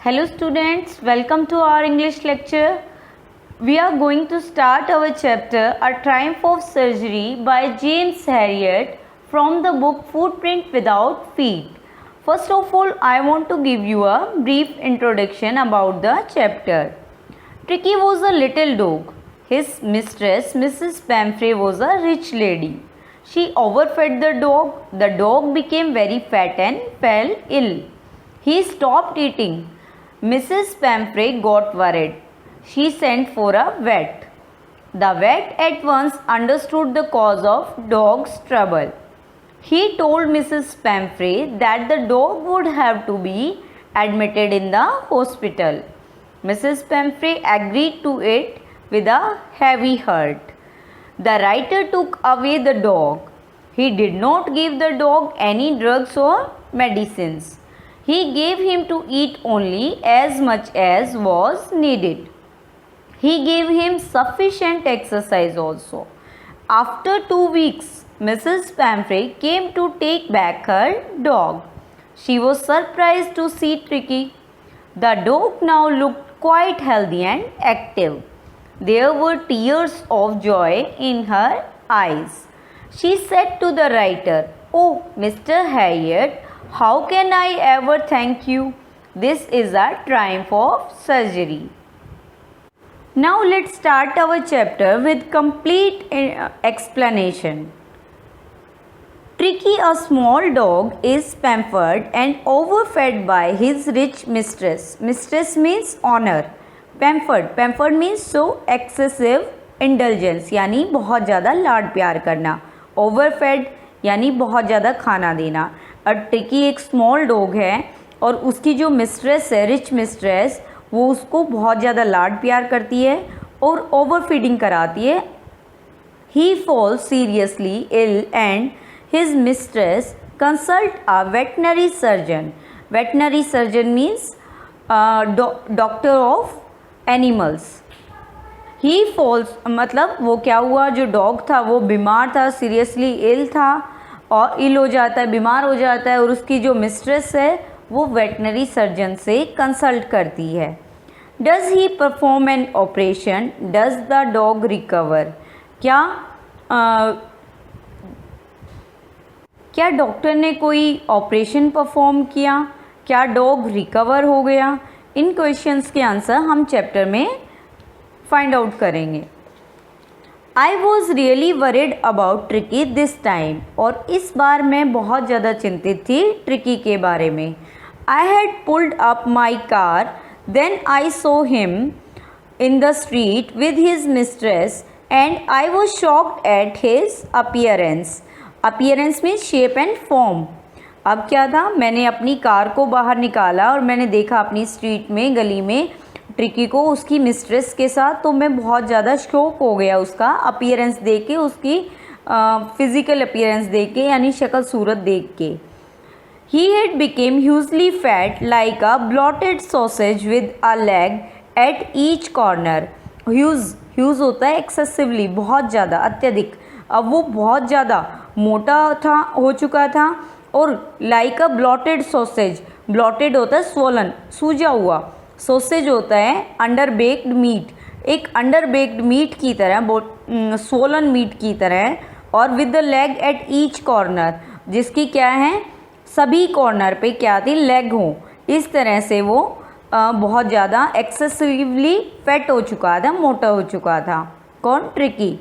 Hello students, welcome to our English lecture. We are going to start our chapter A Triumph of Surgery by James Herriot from the book Footprint Without Feet. First of all, I want to give you a brief introduction about the chapter. Tricky was a little dog. His mistress, Mrs. Pamphray, was a rich lady. She overfed the dog. The dog became very fat and fell ill. He stopped eating. Mrs. Pamphray got worried. She sent for a vet. The vet at once understood the cause of dog's trouble. He told Mrs. Pamphray that the dog would have to be admitted in the hospital. Mrs. Pamphray agreed to it with a heavy heart. The writer took away the dog. He did not give the dog any drugs or medicines. He gave him to eat only as much as was needed. He gave him sufficient exercise also. After 2 weeks, Mrs. Pamphray came to take back her dog. She was surprised to see Tricky. The dog now looked quite healthy and active. There were tears of joy in her eyes. She said to the writer, "Oh, Mr. Herriot, how can I ever thank you? This is a triumph of surgery." Now let's start our chapter with complete explanation. Tricky, a small dog, is pampered and overfed by his rich mistress. Mistress means honor. Pampered means so excessive indulgence, यानी बहुत ज़्यादा लाड प्यार करना. Overfed यानी बहुत ज़्यादा खाना देना. और ट्रिकी एक स्मॉल डॉग है और उसकी जो मिस्ट्रेस है, रिच मिस्ट्रेस, वो उसको बहुत ज़्यादा लाड प्यार करती है और ओवर फीडिंग कराती है. He falls seriously ill and his mistress consult a veterinary surgeon. Veterinary surgeon means doctor of animals. He falls मतलब वो क्या हुआ, जो डॉग था वो बीमार था, सीरियसली इल था और इल हो जाता है, बीमार हो जाता है और उसकी जो मिस्ट्रेस है वो वेटनरी सर्जन से कंसल्ट करती है. Does he perform an operation? Does the dog recover? क्या डॉक्टर ने कोई ऑपरेशन परफॉर्म किया? क्या डॉग रिकवर हो गया? इन क्वेश्चंस के आंसर हम चैप्टर में फाइंड आउट करेंगे. I was really worried about Tricky this time. और इस बार मैं बहुत ज़्यादा चिंतित थी ट्रिकी के बारे में. I had pulled up my car. Then I saw him in the street with his mistress and I was shocked at his appearance. Appearance means shape and form. अब क्या था, मैंने अपनी कार को बाहर निकाला और मैंने देखा अपनी स्ट्रीट में, गली में, ट्रिकी को उसकी मिस्ट्रेस के साथ. तो मैं बहुत ज़्यादा शॉक हो गया उसका अपीयरेंस देख के, उसकी फिज़िकल अपीयरेंस देख के, यानी शक्ल सूरत देख के. He had became hugely fat like a blotted sausage with a leg at each corner. Huge होता है एक्सेसिवली, बहुत ज़्यादा, अत्यधिक. अब वो बहुत ज़्यादा मोटा था, हो चुका था. और लाइक अ ब्लॉटेड सॉसेज, ब्लॉटेड होता है स्वोलन, सूजा हुआ. सॉसेज होता है अंडर बेक्ड मीट, एक अंडर बेक्ड मीट की तरह, स्वोलन मीट की तरह. और with the leg at each corner, जिसकी क्या है, सभी कॉर्नर पे क्या थी, लेग हो. इस तरह से वो बहुत ज़्यादा एक्सेसिवली फैट हो चुका था, मोटा हो चुका था. कौन? Tricki.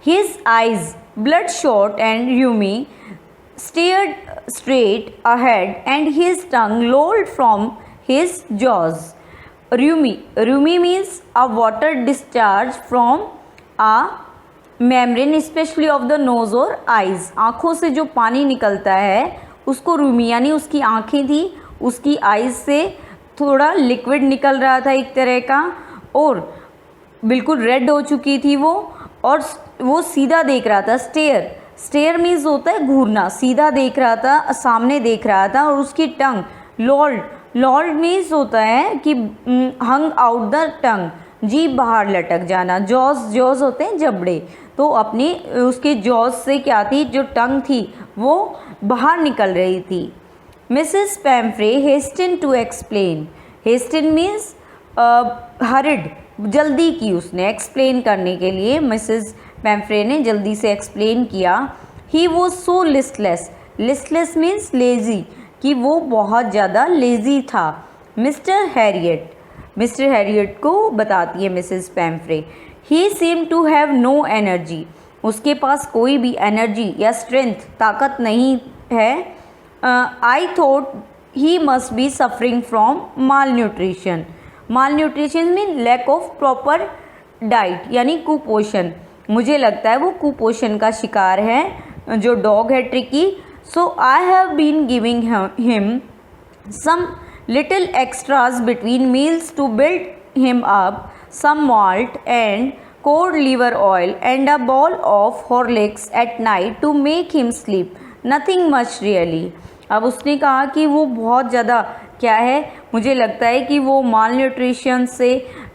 His eyes blood shot and rheumy stared straight ahead and his tongue lolled from his jaws. Rheumy means a water discharge from a membrane especially of the nose or eyes. आँखों से जो पानी निकलता है उसको rheumy, यानी उसकी आँखें थी, उसकी आइज से थोड़ा लिक्विड निकल रहा था एक तरह का और बिल्कुल रेड हो चुकी थी वो. और वो सीधा देख रहा था. स्टेयर मीन्स होता है घूरना, सीधा देख रहा था, सामने देख रहा था. और उसकी टंग लॉल्ड मीन्स होता है कि हंग आउट द टंग, जीभ बाहर लटक जाना. जॉज होते हैं जबड़े, तो अपनी उसके जॉज से क्या थी, जो टंग थी वो बाहर निकल रही थी. Mrs. Pamphray hastened to explain. Hasten means hurried, जल्दी की उसने एक्सप्लेन करने के लिए मिसेस पैम्फ्रे ने जल्दी से एक्सप्लेन किया. He was so listless. Listless means lazy, कि वो बहुत ज़्यादा लेज़ी था. मिस्टर हैरियट को बताती है Mrs Pumphrey. He seem to have no energy. उसके पास कोई भी एनर्जी या स्ट्रेंथ, ताकत नहीं है. I thought he must be suffering from malnutrition. Malnutrition mean lack of proper diet, यानी कुपोषण. मुझे लगता है वो कुपोषण का शिकार है जो डॉग है Tricki. So I have been giving him some little extras between meals to build him up, some malt and cold liver oil and a ball of Horlicks at night to make him sleep. Nothing much really. अब उसने कहा कि वो बहुत ज़्यादा क्या है, मुझे लगता है कि वो माल न्यूट्रिशन से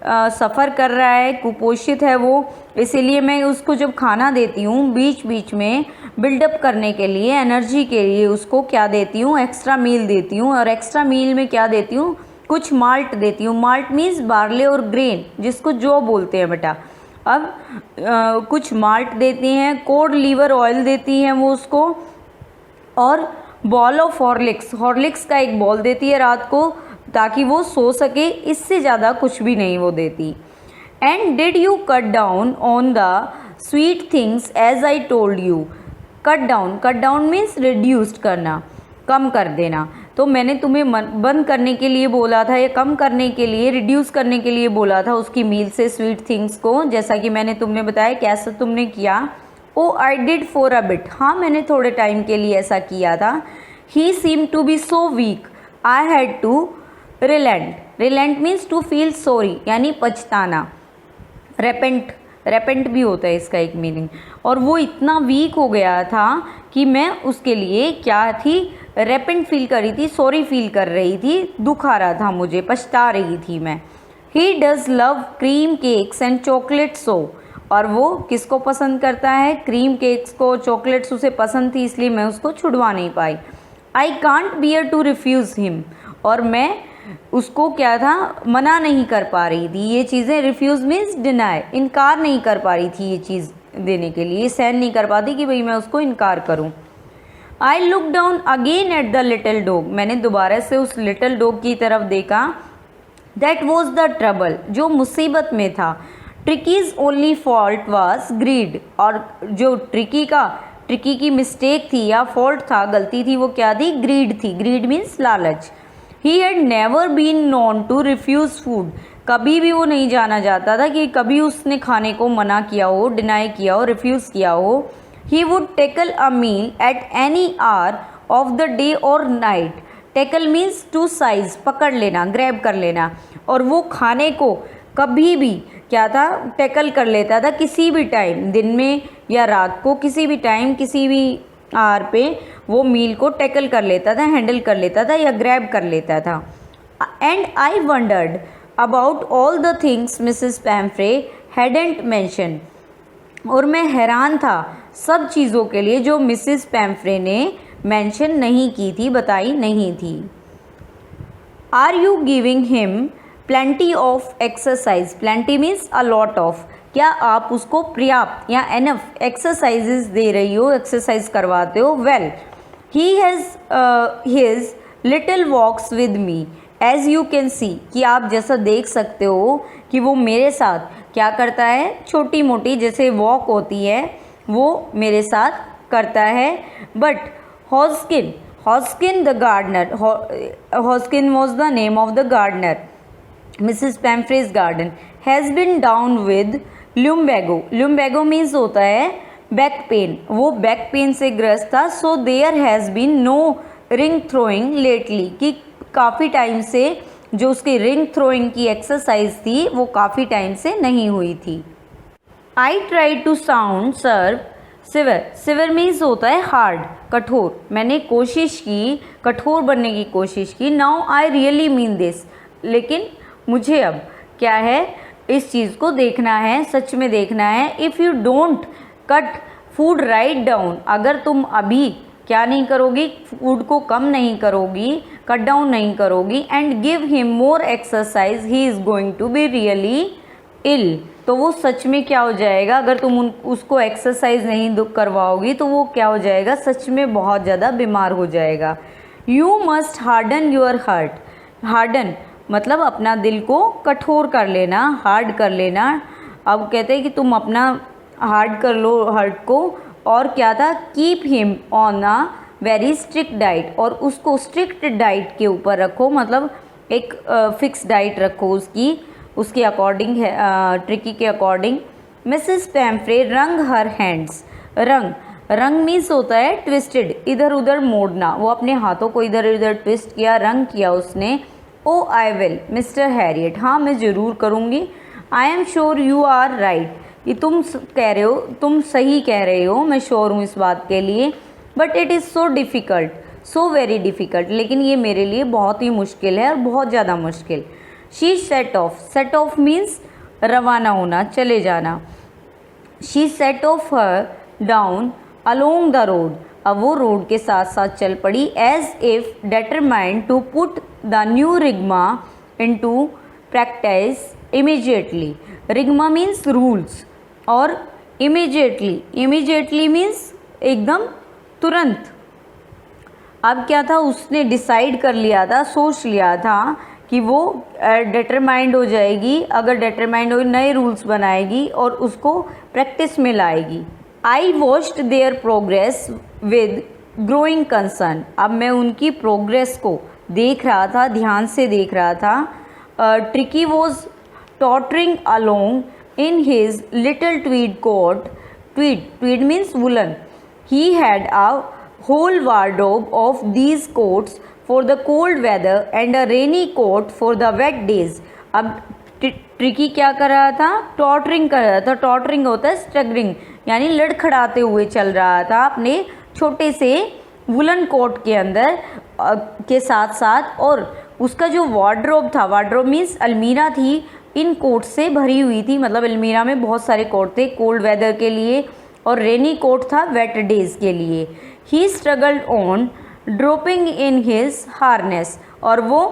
सफ़र कर रहा है, कुपोषित है वो, इसीलिए मैं उसको जब खाना देती हूँ बीच बीच में बिल्डअप करने के लिए, एनर्जी के लिए उसको क्या देती हूँ, एक्स्ट्रा मील देती हूँ. और एक्स्ट्रा मील में क्या देती हूँ, कुछ माल्ट देती हूँ. माल्ट मीन्स बार्ले और ग्रेन, जिसको जौ बोलते हैं बेटा. अब कुछ माल्ट देती हैं, कोल्ड लीवर ऑयल देती हैं वो उसको, और बॉल ऑफ हॉर्लिक्स का एक बॉल देती है रात को ताकि वो सो सके. इससे ज़्यादा कुछ भी नहीं वो देती. And did you cut down on the sweet things as I told you. Cut down means reduced करना, कम कर देना. तो मैंने तुम्हें बंद करने के लिए बोला था या कम करने के लिए, रिड्यूस करने के लिए बोला था उसकी मील से स्वीट थिंग्स को, जैसा कि मैंने तुमने बताया. कैसे तुमने किया? Oh I did for a bit. हाँ, मैंने थोड़े टाइम के लिए ऐसा किया था. He seem to be so weak I had to relent means to feel sorry, यानी पछताना. रेपेंट भी होता है इसका एक मीनिंग. और वो इतना वीक हो गया था कि मैं उसके लिए क्या थी, रेपेंट फील कर रही थी, सॉरी फील कर रही थी, दुख आ रहा था मुझे, पछता रही थी मैं. He does love cream cakes and chocolates so. और वो किसको पसंद करता है? क्रीम केक्स को, चॉकलेट्स उसे पसंद थी, इसलिए मैं उसको छुड़वा नहीं पाई. I can't bear to refuse him. और मैं उसको क्या था, मना नहीं कर पा रही थी ये चीज़ें. रिफ्यूज़ मीन्स डिनाई, इनकार नहीं कर पा रही थी ये चीज़ देने के लिए, सहन नहीं कर पाती कि भाई मैं उसको इनकार करूं. I look down again at the little dog. मैंने दोबारा से उस लिटिल डॉग की तरफ देखा. दैट वॉज द ट्रबल, जो मुसीबत में था. Tricki's only fault was greed. और जो ट्रिकी की मिस्टेक थी या फॉल्ट था, गलती थी, वो क्या थी? ग्रीड थी. ग्रीड मीन्स लालच. He had never been known to refuse food. कभी भी वो नहीं जाना जाता था कि कभी उसने खाने को मना किया हो, डिनाई किया हो, रिफ्यूज़ किया हो. He would tackle a meal at any hour of the day और night. Tackle means to seize, पकड़ लेना, ग्रैब कर लेना. और वो खाने को कभी भी क्या था, टेकल कर लेता था, किसी भी टाइम, दिन में या रात को, किसी भी टाइम, किसी भी आवर पे वो मील को टेकल कर लेता था, हैंडल कर लेता था या ग्रैब कर लेता था. And I wandered about all the things Mrs पैम्फ्रे hadn't mention. और मैं हैरान था सब चीज़ों के लिए जो मिसेस पैम्फ्रे ने मेंशन नहीं की थी, बताई नहीं थी. Are you giving him plenty of exercise. Plenty means a lot of. क्या आप उसको पर्याप्त या एनफ एक्सरसाइजेज दे रही हो, एक्सरसाइज करवाते हो? Well, he has his little walks with me as you can see. कि आप जैसा देख सकते हो कि वो मेरे साथ क्या करता है, छोटी मोटी जैसे वॉक होती है वो मेरे साथ करता है. But Hodgkin the gardener, Hodgkin was the name of the gardener, Mrs Pumphrey's garden, has been down with lumbago. Lumbago means होता है बैक पेन. वो बैक पेन से ग्रस्त था. So there has been no ring throwing lately. कि काफ़ी time से जो उसकी रिंग थ्रोइंग की एक्सरसाइज थी वो काफ़ी टाइम से नहीं हुई थी. I try to sound severe. Severe means होता है हार्ड, कठोर. मैंने कोशिश की, कठोर बनने की कोशिश की. Now I really mean this. लेकिन मुझे अब क्या है, इस चीज़ को देखना है, सच में देखना है. If you don't cut food write down. अगर तुम अभी क्या नहीं करोगी, फूड को कम नहीं करोगी, कट डाउन नहीं करोगी, and give him more exercise he is going to be really ill, तो वो सच में क्या हो जाएगा, अगर तुम उसको एक्सरसाइज नहीं करवाओगी तो वो क्या हो जाएगा, सच में बहुत ज़्यादा बीमार हो जाएगा। You must harden your heart, harden मतलब अपना दिल को कठोर कर लेना, हार्ड कर लेना। अब कहते हैं कि तुम अपना हार्ड कर लो हार्ट को, और क्या था, keep him on a very strict diet, और उसको स्ट्रिक्ट डाइट के ऊपर रखो, मतलब एक फिक्स डाइट रखो उसके अकॉर्डिंग है, ट्रिकी के अकॉर्डिंग। मिसेस पैम्फ्रे रंग हर हैंड्स, रंग मीन्स होता है ट्विस्टेड, इधर उधर मोड़ना, वो अपने हाथों को इधर उधर ट्विस्ट किया, रंग किया उसने। Oh I will Mr Herriot, हाँ मैं ज़रूर करूँगी। I am sure you are right, ये तुम कह रहे हो, तुम सही कह रहे हो, मैं श्योर हूँ इस बात के लिए। But it is so difficult, so very difficult, लेकिन ये मेरे लिए बहुत ही मुश्किल है और बहुत ज़्यादा मुश्किल। शी सेट ऑफ मीन्स रवाना होना, चले जाना। She set off her down along the road, अब वो रोड के साथ साथ चल पड़ी, as if determined to put the new regime into practice immediately. Regime means rules, और इमीडिएटली मीन्स एकदम तुरंत। अब क्या था, उसने डिसाइड कर लिया था, सोच लिया था कि वो डिटरमाइंड हो जाएगी, अगर डिटरमाइंड हो नए रूल्स बनाएगी और उसको प्रैक्टिस में लाएगी। I watched there progress with growing concern, अब मैं उनकी प्रोग्रेस को देख रहा था, ध्यान से देख रहा था। Tricki was tottering along in his little tweed coat, tweed means woolen, he had a whole wardrobe of these coats for the cold weather and a rainy coat for the wet days। अब tricky क्या कर रहा था, tottering कर रहा था, tottering होता है स्ट्रगलिंग, यानी लड़खड़ाते हुए चल रहा था अपने छोटे से वुलन कोट के अंदर के साथ साथ, और उसका जो वार्डरोब था, वार्डरोब मीन्स अलमीरा थी, इन कोट से भरी हुई थी, मतलब अलमीरा में बहुत सारे कोट थे कोल्ड वेदर के लिए, और रेनी कोट था वेट डेज के लिए। He struggled on dropping in his harness, और वो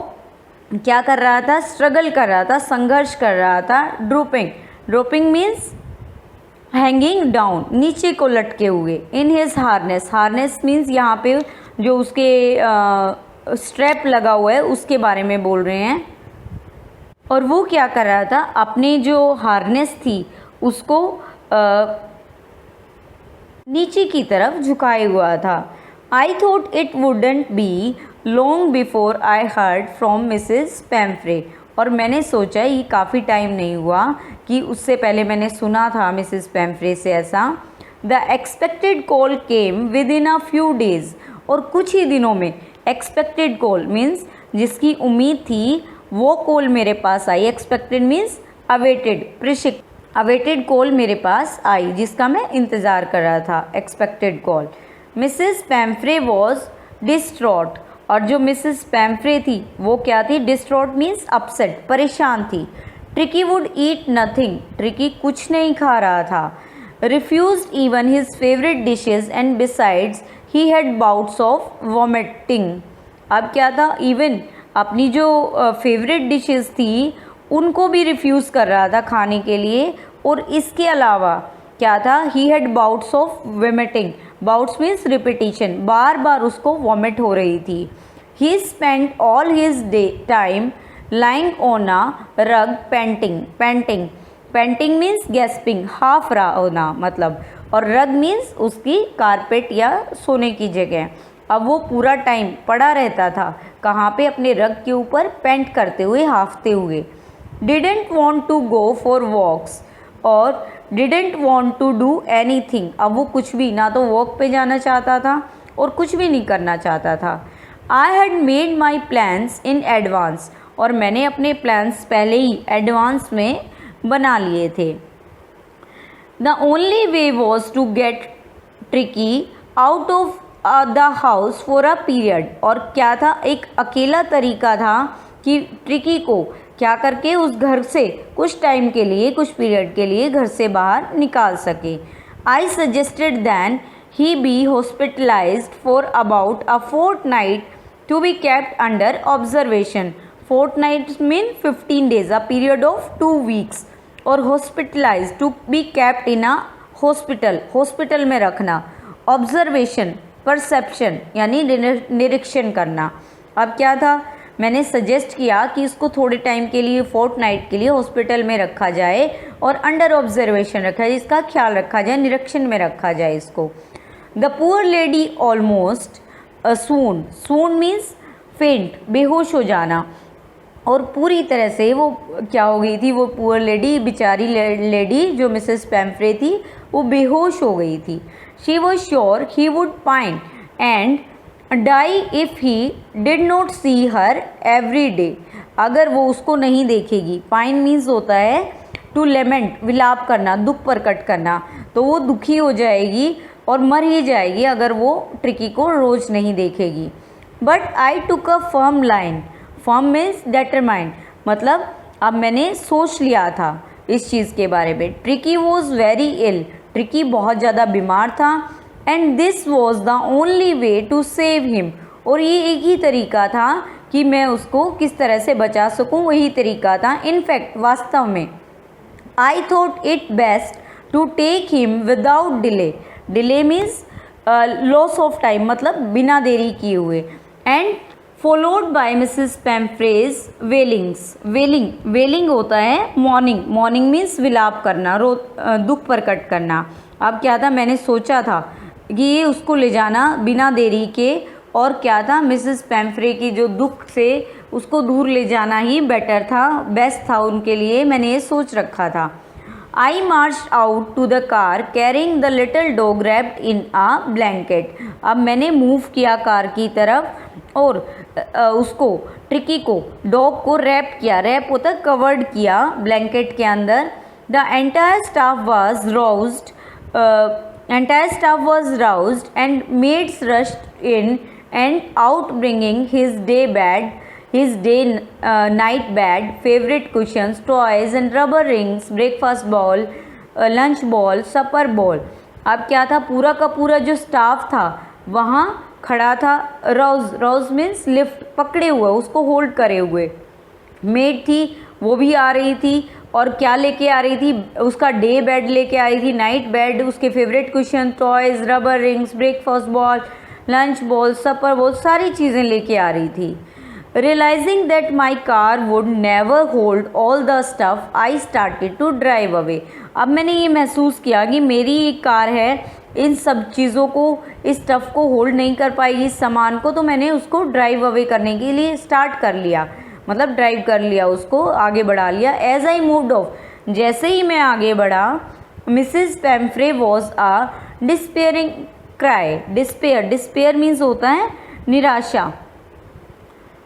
क्या कर रहा था, स्ट्रगल कर रहा था, संघर्ष कर रहा था। ड्रॉपिंग मीन्स हैंगिंग डाउन, नीचे को लटके हुए। इन हिज हार्नेस मीन्स यहाँ पे जो उसके स्ट्रैप लगा हुआ है उसके बारे में बोल रहे हैं। और वो क्या कर रहा था, अपनी जो हार्नेस थी उसको नीचे की तरफ झुकाए हुआ था। आई thought it wouldn't be long before I heard from Mrs पैम्फ्रे, और मैंने सोचा ये काफ़ी टाइम नहीं हुआ कि उससे पहले मैंने सुना था मिसेस पैम्फ्रे से ऐसा। The expected call came with in a few days, और कुछ ही दिनों में, एक्सपेक्टेड कॉल मीन्स जिसकी उम्मीद थी वो कॉल मेरे पास आई। Expected means awaited, awaited call मेरे पास आई जिसका मैं इंतज़ार कर रहा था, expected call. Mrs Pumphrey was distraught, और जो मिसेस पैम्फ्रे थी वो क्या थी, डिस्ट्रॉट मीन्स अपसेट, परेशान थी। Tricky would eat nothing, tricky कुछ नहीं खा रहा था। Refused even his favourite dishes and besides he had bouts of vomiting. अब क्या था, इवन अपनी जो फेवरेट डिशेस थी उनको भी रिफ्यूज़ कर रहा था खाने के लिए, और इसके अलावा क्या था, he had bouts of vomiting, bouts means repetition, बार बार उसको वॉमिट हो रही थी। He spent all his day time lying on a rug panting means gasping, half रहा होना मतलब, और रग मीन्स उसकी कारपेट या सोने की जगह। अब वो पूरा टाइम पड़ा रहता था, कहाँ पे, अपने रग के ऊपर पेंट करते हुए, हाफते हुए। Didn't want to go for walks, और didn't want to do anything, अब वो कुछ भी, ना तो वॉक पे जाना चाहता था और कुछ भी नहीं करना चाहता था। I had made my plans in advance, और मैंने अपने प्लान्स पहले ही एडवांस में बना लिए थे। The only way was to get Tricki out of the house for a period, और क्या था, एक अकेला तरीका था कि ट्रिकी को क्या करके उस घर से कुछ टाइम के लिए, कुछ पीरियड के लिए घर से बाहर निकाल सके। I suggested then he be hospitalized for about a fortnight to be kept under observation. Fortnight mean 15 days, a period of 2 weeks. और hospitalized to be kept in a hospital, hospital में रखना. Observation, perception यानी निरीक्षण करना. अब क्या था, मैंने सजेस्ट किया कि इसको थोड़े टाइम के लिए, फोर्टनाइट के लिए हॉस्पिटल में रखा जाए और अंडर ऑब्जर्वेशन रखा जाए, इसका ख्याल रखा जाए, निरीक्षण में रखा जाए इसको. The poor lady almost soon, soon means फेंट, बेहोश हो जाना. और पूरी तरह से वो क्या हो गई थी, वो पुअर लेडी, बेचारी लेडी जो मिसेस पैम्फ्रे थी, वो बेहोश हो गई थी. She was sure he would pine and die if he did not see her every day. अगर वो उसको नहीं देखेगी, पाइन मीन्स होता है टू लेमेंट, विलाप करना, दुख प्रकट करना, तो वो दुखी हो जाएगी और मर ही जाएगी अगर वो ट्रिकी को रोज़ नहीं देखेगी. But I took a firm line, firm means determined, मतलब अब मैंने सोच लिया था इस चीज़ के बारे में. Tricki was very ill, Tricki बहुत ज़्यादा बीमार था. And this was the only way to save him, और ये एक ही तरीका था कि मैं उसको किस तरह से बचा सकूं, वही तरीका था. इनफैक्ट वास्तव में I thought it best to take him without delay. Delay means loss of time, मतलब बिना देरी किए हुए. And followed by Mrs Pumphrey's wailings. Wailing होता है मॉर्निंग, मॉर्निंग मीन्स विलाप करना, दुख प्रकट करना. अब क्या था, मैंने सोचा था कि ये उसको ले जाना बिना देरी के, और क्या था, मिसेस पैम्फ्रे की जो दुख से उसको दूर ले जाना ही बेटर था, बेस्ट था उनके लिए, मैंने ये सोच रखा था. I march out to the car carrying the little dog wrapped in a blanket. अब मैंने मूव किया कार की तरफ और उसको, ट्रिकी को, डॉग को रैप किया, रैप होता है कवर्ड किया ब्लैंकेट के अंदर. The entire staff was roused, entire staff was roused and maids rushed in and out bringing his night bed, favorite cushions, toys and rubber rings, breakfast ball, lunch ball, supper ball. अब क्या था, पूरा का पूरा जो staff था वहाँ खड़ा था. रोज मीन्स लिफ्ट, पकड़े हुए, उसको होल्ड करे हुए. मेड थी, वो भी आ रही थी, और क्या लेके आ रही थी, उसका डे बेड लेके आ रही थी, नाइट बेड, उसके favourite cushion, toys, rubber rings, breakfast bowl, lunch bowl, supper bowl, सारी चीज़ें लेके आ रही थी. Realising that my car would never hold all the stuff I started to drive away. अब मैंने ये महसूस किया कि मेरी एक कार है, इन सब चीज़ों को, इस स्टफ़ को होल्ड नहीं कर पाएगी, इस सामान को, तो मैंने उसको ड्राइव अवे करने के लिए स्टार्ट कर लिया, मतलब ड्राइव कर लिया, उसको आगे बढ़ा लिया. एज आई मूव्ड ऑफ, जैसे ही मैं आगे बढ़ा, Mrs Pumphrey was a despairing cry. Despair means होता है निराशा,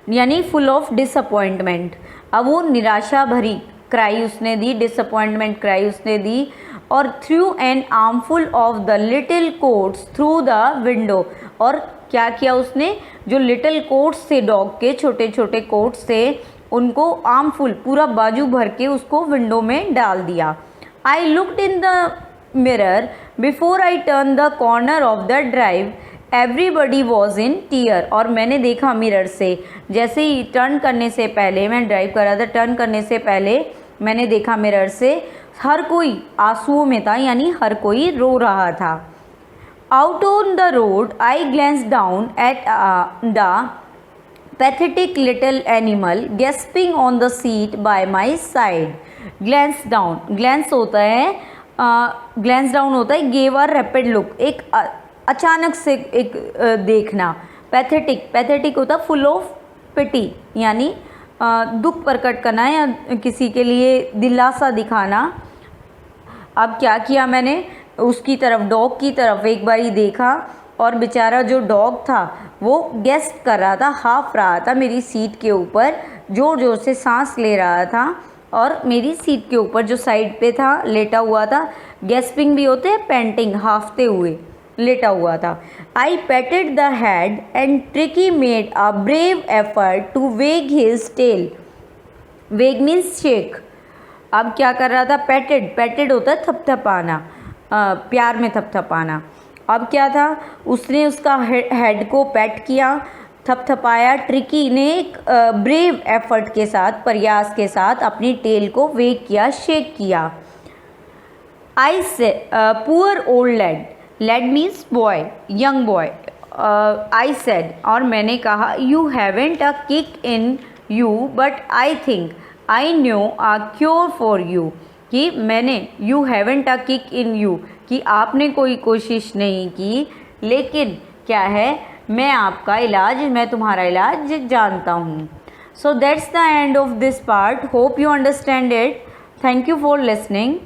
यानी फुल ऑफ डिसअपॉइंटमेंट. अब वो निराशा भरी क्राई उसने दी, डिसअपॉइंटमेंट क्राई उसने दी. और through an armful of the little quotes through the window. और क्या किया उसने, जो लिटिल कोट्स थे, डॉग के छोटे छोटे कोट्स थे, उनको आर्मफुल, पूरा बाजू भर के उसको विंडो में डाल दिया. I looked in the mirror before I turn the corner of the drive, everybody was in tear. और मैंने देखा मिरर से, जैसे ही टर्न करने से पहले, मैं ड्राइव कर रहा था, टर्न करने से पहले मैंने देखा मिरर से, हर कोई आंसुओं में था, यानी हर कोई रो रहा था. Out on the road I glance down at the pathetic little animal gasping on the seat by my side. Glance down, glance होता है, ग्लैंस डाउन होता है गिव अ रैपिड लुक, एक अचानक से एक देखना. पैथेटिक होता है फुल ऑफ पिटी, यानी दुख प्रकट करना या किसी के लिए दिलासा दिखाना. अब क्या किया मैंने, उसकी तरफ, डॉग की तरफ एक बारी देखा, और बेचारा जो डॉग था वो गेस्ट कर रहा था, हाफ रहा था मेरी सीट के ऊपर, ज़ोर ज़ोर से सांस ले रहा था, और मेरी सीट के ऊपर जो साइड पे था लेटा हुआ था. गेस्पिंग भी होते हैं, पेंटिंग, हाफते हुए लेटा हुआ था. I patted the head and Tricki made a brave effort to wag his tail. Wag means shake. अब क्या कर रहा था, पेटेड होता है थपथपाना, प्यार में थपथपाना. अब क्या था, उसने उसका हेड को पैट किया, थपथपाया। ट्रिकी ने एक ब्रेव एफर्ट के साथ, प्रयास के साथ अपनी टेल को वेक किया, शेक किया। I say poor old lad, lad means boy, young boy. I said, और मैंने कहा, you haven't a kick in you but I think I knew a cure for you, कि मैंने, you haven't a kick in you, कि आपने कोई कोशिश नहीं की, लेकिन क्या है, मैं आपका इलाज, मैं तुम्हारा इलाज जानता हूँ। So that's the end of this part, hope you understand it. Thank you for listening.